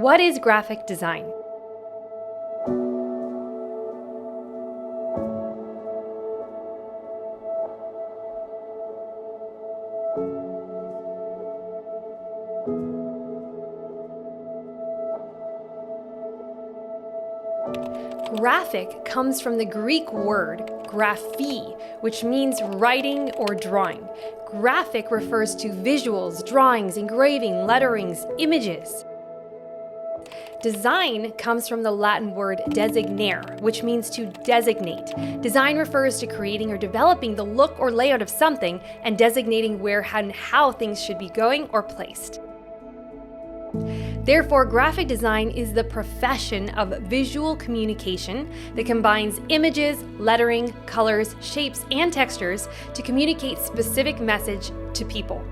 What is graphic design? Graphic comes from the Greek word graphi, which means writing or drawing. Graphic refers to visuals, drawings, engraving, letterings, images. Design comes from the Latin word designare, which means to designate. Design refers to creating or developing the look or layout of something and designating where and how things should be going or placed. Therefore, graphic design is the profession of visual communication that combines images, lettering, colors, shapes, and textures to communicate specific message to people.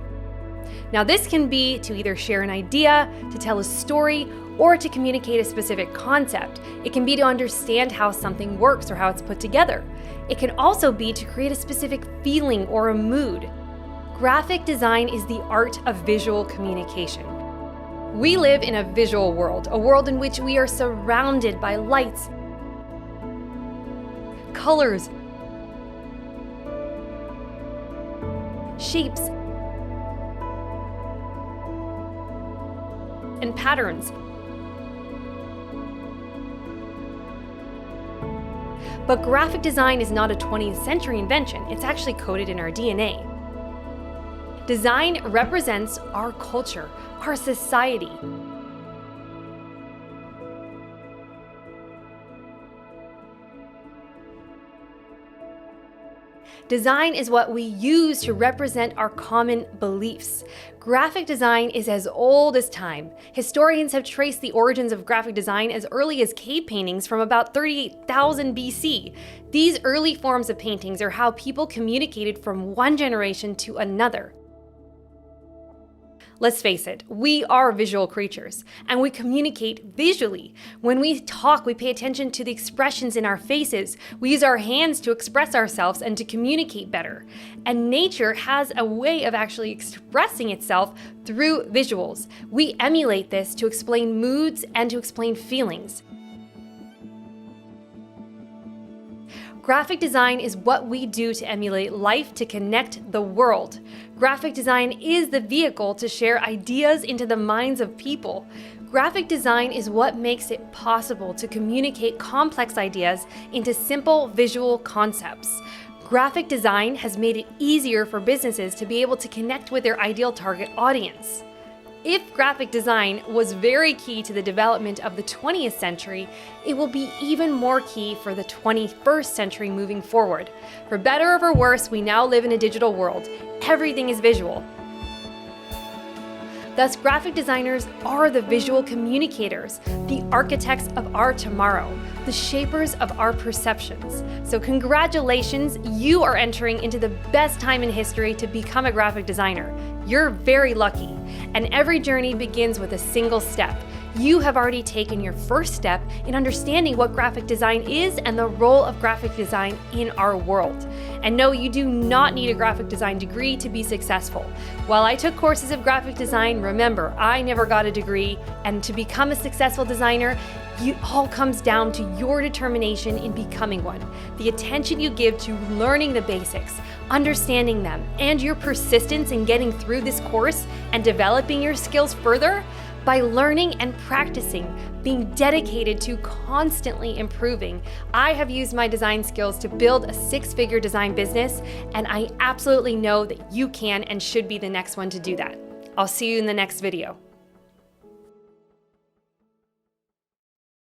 Now, this can be to either share an idea, to tell a story, or to communicate a specific concept. It can be to understand how something works or how it's put together. It can also be to create a specific feeling or a mood. Graphic design is the art of visual communication. We live in a visual world, a world in which we are surrounded by lights, colors, shapes, and patterns. But graphic design is not a 20th century invention. It's actually coded in our DNA. Design represents our culture, our society. Design is what we use to represent our common beliefs. Graphic design is as old as time. Historians have traced the origins of graphic design as early as cave paintings from about 38,000 BC. These early forms of paintings are how people communicated from one generation to another. Let's face it, we are visual creatures, and we communicate visually. When we talk, we pay attention to the expressions in our faces. We use our hands to express ourselves and to communicate better. And nature has a way of actually expressing itself through visuals. We emulate this to explain moods and to explain feelings. Graphic design is what we do to emulate life, to connect the world. Graphic design is the vehicle to share ideas into the minds of people. Graphic design is what makes it possible to communicate complex ideas into simple visual concepts. Graphic design has made it easier for businesses to be able to connect with their ideal target audience. If graphic design was very key to the development of the 20th century, it will be even more key for the 21st century moving forward. For better or for worse, we now live in a digital world. Everything is visual. Thus, graphic designers are the visual communicators, the architects of our tomorrow, the shapers of our perceptions. So congratulations, you are entering into the best time in history to become a graphic designer. You're very lucky, and every journey begins with a single step. You have already taken your first step in understanding what graphic design is and the role of graphic design in our world. And no, you do not need a graphic design degree to be successful. While I took courses of graphic design, remember, I never got a degree, and to become a successful designer, it all comes down to your determination in becoming one. The attention you give to learning the basics, understanding them, and your persistence in getting through this course and developing your skills further. By learning and practicing, being dedicated to constantly improving, I have used my design skills to build a six-figure design business, and I absolutely know that you can and should be the next one to do that. I'll see you in the next video.